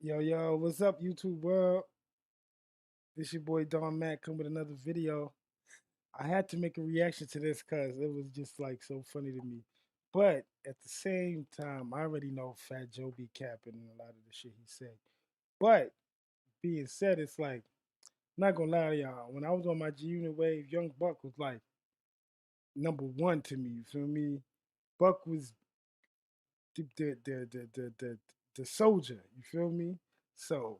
Yo, what's up, YouTube world? This your boy Don Mac come with another video. I had to make a reaction to this because it was just like so funny to me. But at the same time, I already know Fat Joe be capping in a lot of the shit he said. But being said, it's like, not gonna lie to y'all, when I was on my G Unit wave, Young Buck was like number one to me. You feel me? Buck was the soldier. You feel me? So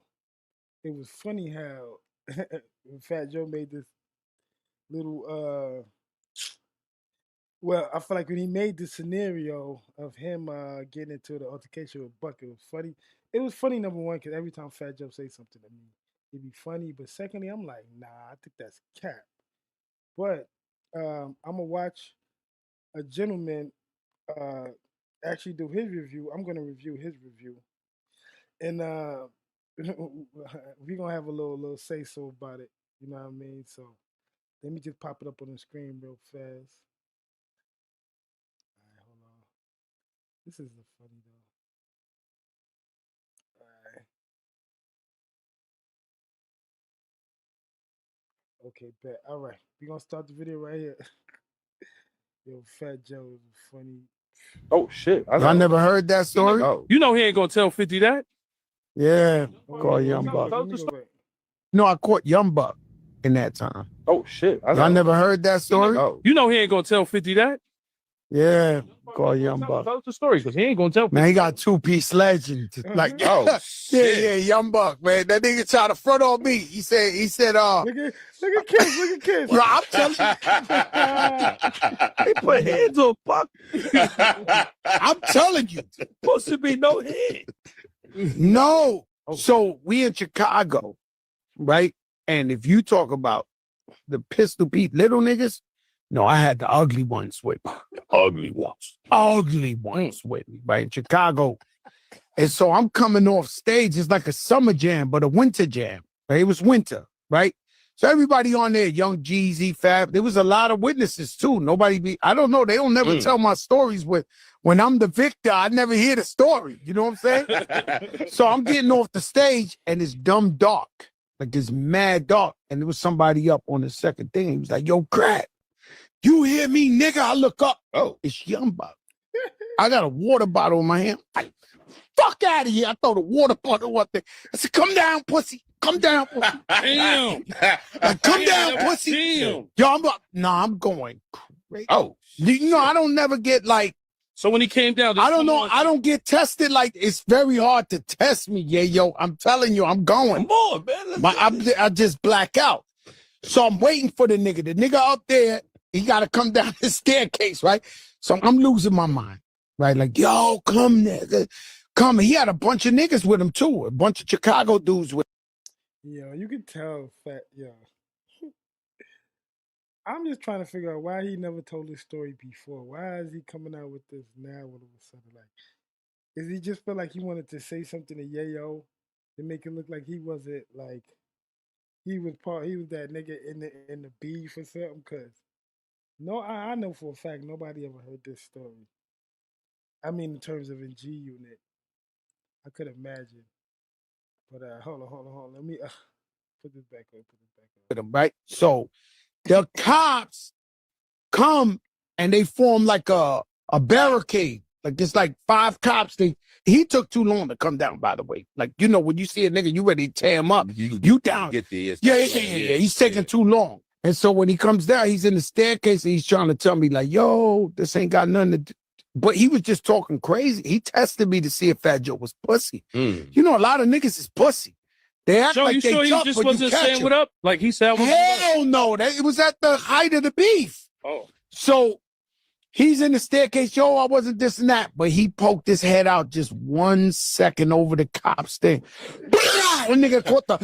it was funny how Fat Joe made this little well, I feel like when he made the scenario of him getting into the altercation with Buck, it was funny. It was funny, number one, because every time Fat Joe say something to me, it'd be funny. But secondly, I'm like, nah, I think that's cap. But I'm gonna watch a gentleman uh actually do his review. I'm gonna review his review, and we gonna have a little say so about it. You know what I mean? So let me just pop it up on the screen real fast. All right, hold on. This is the funny though. All right. Okay, bet. All right. We're gonna start the video right here. Yo, Fat Joe is funny. Oh shit! I never heard that story. Oh. You know he ain't gonna tell 50 that. Yeah, Oh, call yeah, Young Buck. let me go back. No, I caught Young Buck in that time. Oh shit! I never heard that story. Oh. You know he ain't gonna tell 50 that. Yeah, call Young Buck. Tell us the story because he ain't gonna tell 50. Man, he got 2-piece legend. Like, Oh shit! yeah, Young Buck, man. That nigga tried to front on me. He said, Look at Kiss. bro, I'm telling you, he put hands on Buck. I'm telling you, Supposed to be no head. no. So we in Chicago, right? And if you talk about the Pistol Pete little niggas, no, I had the ugly ones with me. Ugly ones with me, right? In Chicago. And so I'm coming off stage. It's like a summer jam, but a winter jam. Right? It was winter, right? So everybody on there, Young Jeezy, Fab, there was a lot of witnesses too. I don't know. They don't never tell my stories when I'm the victor, I never hear the story. You know what I'm saying? So I'm getting off the stage and it's dumb dark. Like it's mad dark. And there was somebody up on the second thing. He was like, yo, Crack, you hear me, nigga? I look up. Oh, it's Young Buck. I got a water bottle in my hand. Fuck out of here. I throw the water bottle up there. I said, come down, pussy. Come down, pussy. Damn. Like, come down, pussy. Damn. Yo, I'm going crazy. Oh. You know, I don't never get like, so when he came down, I don't know. I don't get tested. Like, it's very hard to test me. Yeah, yo, I'm telling you, I'm going. Come on, man. I just black out. So I'm waiting for the nigga. The nigga up there, he got to come down the staircase, right? So I'm losing my mind, right? Like, yo, come, nigga. Come. He had a bunch of niggas with him, too. A bunch of Chicago dudes with him. Yo, you can tell Fat, yo. I'm just trying to figure out why he never told this story before. Why is he coming out with this now all of a sudden? Like, is he just feel like he wanted to say something to Yayo to make it look like he wasn't like he was that nigga in the beef or something? Cause no, I know for a fact nobody ever heard this story. I mean, in terms of in G Unit, I could imagine. But hold on. Let me put this back on. With him, right? So the cops come and they form like a barricade. Like there's like 5 cops. He took too long to come down, by the way. Like, you know, when you see a nigga, you ready to tear him up. You down. Get the Yeah. He's taking too long. And so when he comes down, he's in the staircase and he's trying to tell me like, yo, this ain't got nothing to do. But he was just talking crazy. He tested me to see if Fat Joe was pussy. You know, a lot of niggas is pussy. They act like they sure tough, he just but wasn't you catch saying him. what up? Like he said, Hell no. It was at the height of the beef. Oh. So he's in the staircase. Yo, I wasn't this and that. But he poked his head out just 1 second over the cop's thing. The nigga caught the...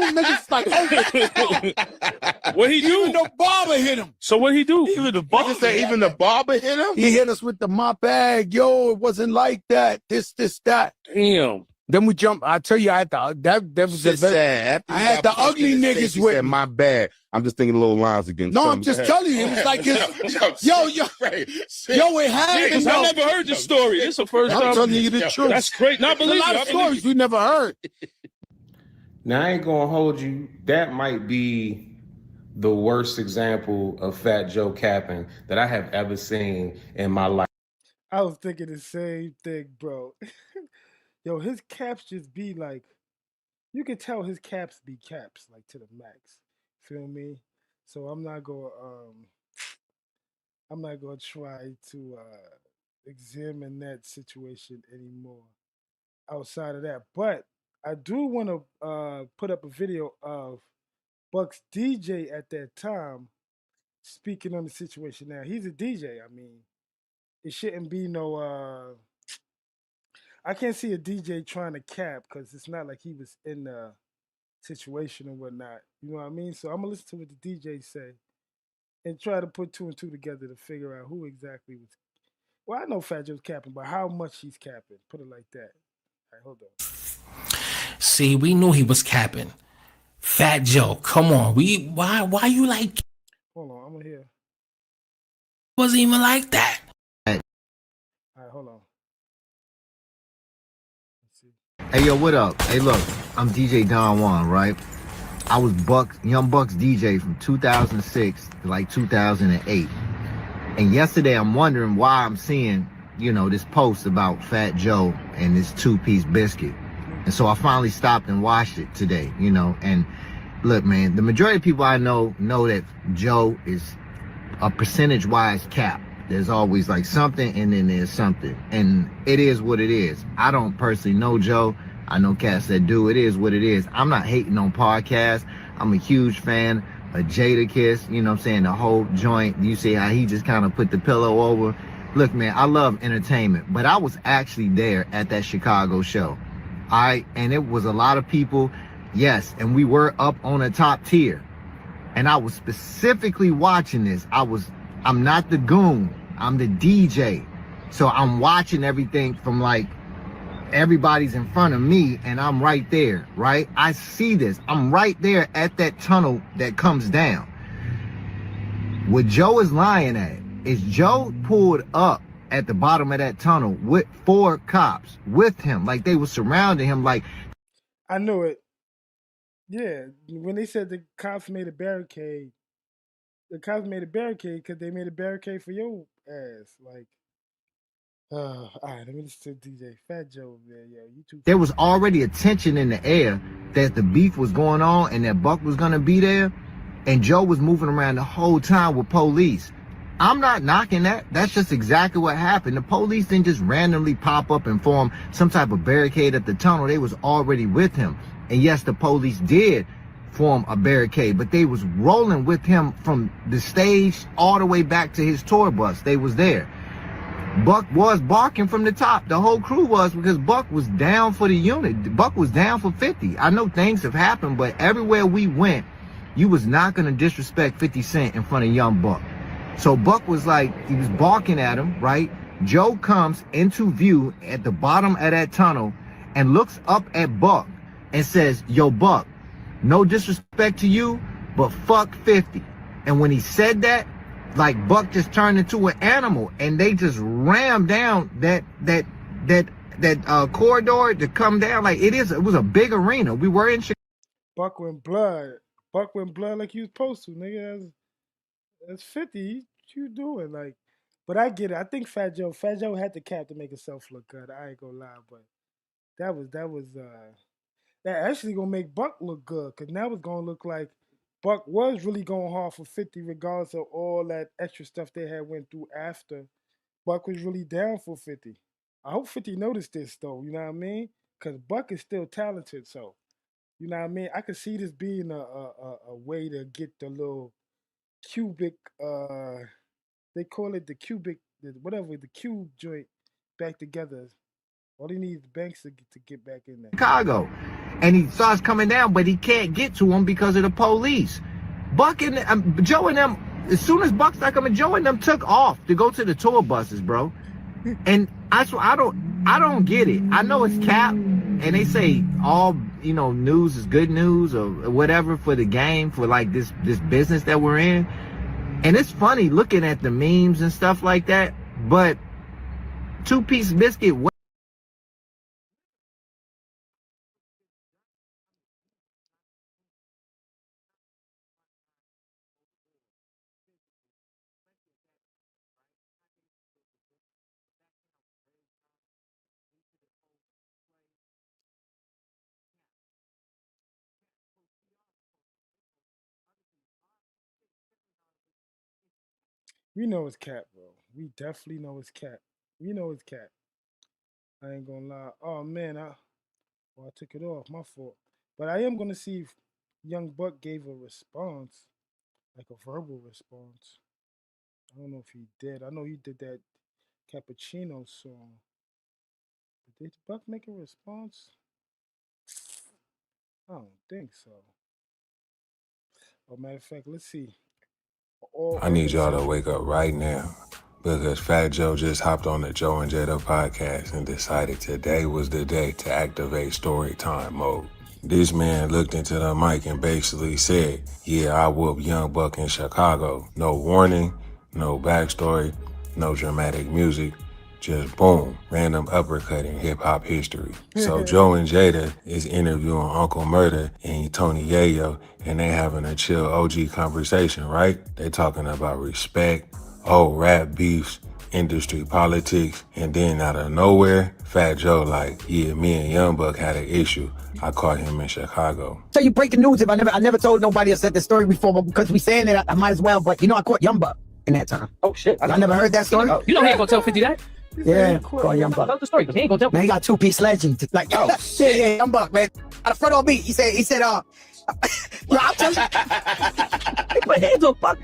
Niggas like, oh. What he do? Even the barber hit him. So what he do? Even the barber hit him? He hit us with the mop bag. Yo, it wasn't like that. This, that. Damn. Then we jump. I tell you, I had that was the Shit sad. I had the ugly niggas he with said, me. my bad. I'm just thinking little lines again. No, I'm just telling you. It was like this. Yo, it happened. I never heard this story. This is the first time. I'm telling you the truth. That's great. Not There's a lot of stories we never heard. Now, I ain't gonna hold you. That might be the worst example of Fat Joe capping that I have ever seen in my life. I was thinking the same thing, bro. Yo, his caps just be like, you can tell his caps be caps, like to the max. Feel me? So I'm not gonna try to examine that situation anymore outside of that. But I do want to put up a video of Buck's DJ at that time speaking on the situation. Now he's a DJ. I mean, it shouldn't be no. I can't see a DJ trying to cap because it's not like he was in the situation and whatnot. You know what I mean? So I'm gonna listen to what the DJ say and try to put two and two together to figure out who exactly was. Well, I know Fat Joe's capping, but how much he's capping? Put it like that. All right, hold on. See, we knew he was capping. Fat Joe, come on. Why you like? Hold on, I'm gonna hear. Wasn't even like that. All right, hold on. Let's see. Hey, yo, what up? Hey, look, I'm DJ Don Juan, right? I was Young Buck's DJ from 2006 to like 2008. And yesterday I'm wondering why I'm seeing, this post about Fat Joe and this two-piece biscuit. And so I finally stopped and watched it today, and look, man, the majority of people I know that Joe is a percentage-wise cap. There's always like something and then there's something. And it is what it is. I don't personally know Joe. I know cats that do. It is what it is. I'm not hating on podcasts. I'm a huge fan of Jadakiss. You know what I'm saying? The whole joint. You see how he just kind of put the pillow over. Look, man, I love entertainment. But I was actually there at that Chicago show. And it was a lot of people. Yes, and we were up on a top tier. And I was specifically watching this. I'm not the goon. I'm the DJ. So I'm watching everything from like everybody's in front of me and I'm right there, right? I see this. I'm right there at that tunnel that comes down. What Joe is lying at is Joe pulled up at the bottom of that tunnel with 4 cops with him. Like they were surrounding him like. I knew it. Yeah, when they said the cops made a barricade, because they made a barricade for your ass. Like, all right, let me listen to DJ Fat Joe over there. Yo, you too. There was already a tension in the air that the beef was going on and that Buck was going to be there. And Joe was moving around the whole time with police. I'm not knocking that. That's just exactly what happened. The police didn't just randomly pop up and form some type of barricade at the tunnel. They was already with him. And yes, the police did form a barricade, but they was rolling with him from the stage all the way back to his tour bus. They was there. Buck was barking from the top. The whole crew was, because Buck was down for the unit. Buck was down for 50. I know things have happened, but everywhere we went, you was not going to disrespect 50 Cent in front of young Buck. So Buck was like, he was barking at him, right? Joe comes into view at the bottom of that tunnel and looks up at Buck and says, yo, Buck, no disrespect to you, but fuck 50. And when he said that, like Buck just turned into an animal and they just rammed down that corridor to come down. Like it was a big arena. We were in Chicago. Buck went blood. Buck went blood like you was supposed to, nigga. That's 50. What you doing? Like, but I get it. I think Fat Joe had the cap to make himself look good. I ain't gonna lie, but that actually gonna make Buck look good, because now it's gonna look like Buck was really going hard for 50, regardless of all that extra stuff they had went through after. Buck was really down for 50. I hope 50 noticed this though, you know what I mean? Because Buck is still talented, so you know what I mean. I could see this being a way to get the little cubic, they call it the cubic, the cube joint back together. All he needs is Banks to get back in there. Chicago. And he starts coming down, but he can't get to him because of the police. Buck and Joe and them, as soon as Buck started coming, Joe and them took off to go to the tour buses, bro. And I don't get it. I know it's cap, and they say all, news is good news or whatever for the game, for like this business that we're in. And it's funny looking at the memes and stuff like that, but two-piece biscuit. We know it's cat, bro. We definitely know it's cat. We know it's cat. I ain't gonna lie. Oh man, I took it off. My fault. But I am gonna see if Young Buck gave a response, like a verbal response. I don't know if he did. I know he did that Cappuccino song. But did Buck make a response? I don't think so. Oh, matter of fact, let's see. All I need Urban y'all to Central. wake up right now because Fat Joe just hopped on the Joe and Jada podcast and decided today was the day to activate story time mode. This man looked into the mic and basically said, yeah, I whooped Young Buck in Chicago. No warning, no backstory, no dramatic music. Just boom, random uppercut in hip hop history. So Joe and Jada is interviewing Uncle Murda and Tony Yayo, and they having a chill OG conversation, right? They talking about respect, old rap beefs, industry politics, and then out of nowhere, Fat Joe like, yeah, me and Young Buck had an issue. I caught him in Chicago. Tell you breaking news if I never told nobody or said the story before, but because we saying it, I might as well. But I caught Young Buck in that time. Oh shit! I never heard that story. You know he ain't gonna tell 50 that. Yeah, caught Young Buck. Tell the story because he ain't gonna tell. Man, he got two-piece legend. Like, yeah, Young Buck, man. Out of front on me, he said, yo, I'm telling you. They put hands on Buck.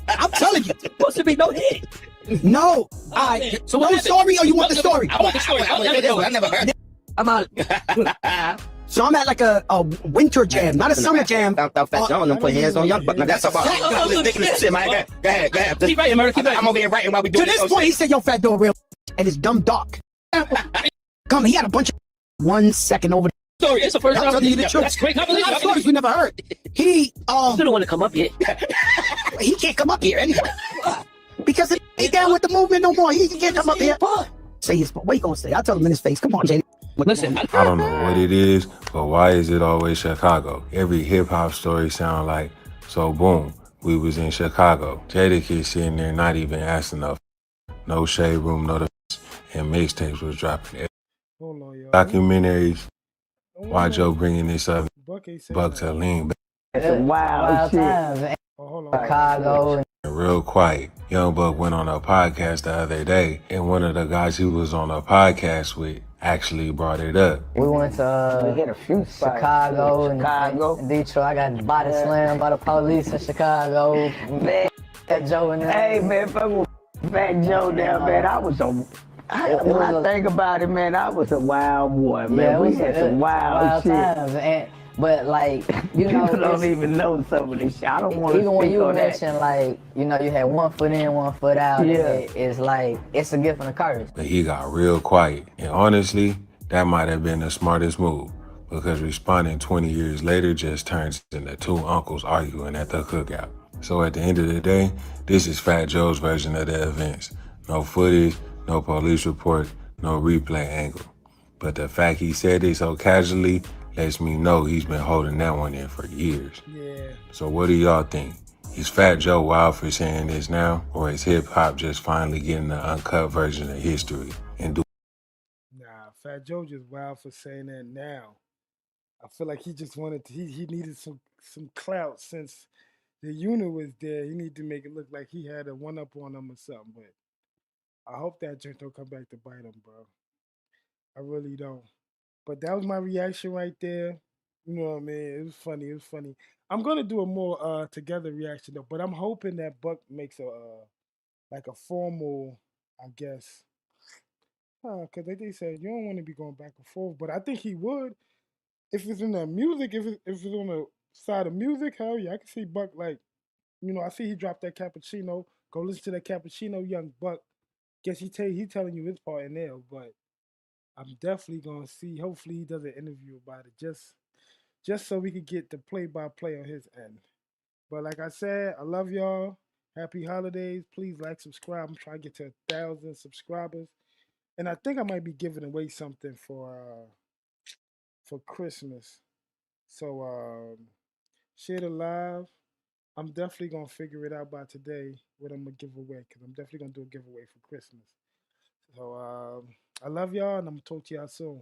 I'm telling you. Supposed to be no hit. No. All right. So want the story or you want the story? I want the story. I never heard it. I'm out. So I'm at like a winter jam, not a summer jam. Fat Joe and them put hands on Young Buck. Now that's about ridiculous shit, man. Go ahead. Keep writing, Murda. Keep writing. I'm over here writing while we do To this point, he said, yo, Fat Joe real, and it's dumb dark. Come, he had a bunch of 1 second over. Story. It's the first I'm time. telling you the truth. That's great. A lot of stories we never heard. He Still don't want to come up here. he can't come up here anyway because he ain't down with the movement no more. He can't come up here. Say his what you gonna say? I tell him in his face. Come on, JD. Listen, I don't know what it is, but why is it always Chicago? Every hip hop story sound like, so boom, we was in Chicago. Jadakiss sitting there not even asking enough. No shade room notifications, and mixtapes was dropping. Hold on, y'all. Documentaries. Why Joe bringing this up? Buck ain't saying Buck that. to lean back. It's a wild shit. times. Oh, hold on. Chicago. Real quiet. Young Buck went on a podcast the other day, and one of the guys he was on a podcast with actually brought it up. We went to We hit a few spots. Chicago, Chicago. and Detroit. I got body slammed by the police in Chicago. Man, Fat Joe and hey man, fuck with Fat Joe there, man. I was when I think about it, man, I was a wild boy, man. Yeah, We had some wild shit. times. But like, you know, People don't even know some of this shit. I don't want to even when speak you on that. mention like, you had 1 foot in, 1 foot out. Yeah. It's like it's a gift and a curse. But he got real quiet. And honestly, that might have been the smartest move, because responding 20 years later just turns into two uncles arguing at the cookout. So at the end of the day, this is Fat Joe's version of the events. No footage, no police report, no replay angle. But the fact he said it so casually lets me know he's been holding that one in for years. Yeah. So what do y'all think? Is Fat Joe wild for saying this now, or is hip hop just finally getting the uncut version of history? And do Nah, Fat Joe just wild for saying that now. I feel like he just wanted to, he needed some clout since the unit was there. He needed to make it look like he had a one up on him or something. But I hope that joint don't come back to bite him, bro. I really don't. But that was my reaction right there. You know what I mean? It was funny. It was funny. I'm gonna do a more together reaction though, but I'm hoping that Buck makes a like a formal, I guess. Because they said you don't want to be going back and forth, but I think he would if it's in the music. If it's on the side of music, hell yeah, I can see Buck like, I see he dropped that cappuccino. Go listen to that cappuccino, young Buck. Guess he telling you his part in there, but I'm definitely gonna see. Hopefully, he does an interview about it, just so we could get the play-by-play on his end. But like I said, I love y'all. Happy holidays. Please like, subscribe. I'm trying to get to 1,000 subscribers, and I think I might be giving away something for Christmas. So share the live. I'm definitely gonna figure it out by today what I'm gonna give away because I'm definitely gonna do a giveaway for Christmas. So I love y'all and I'm gonna talk to y'all soon.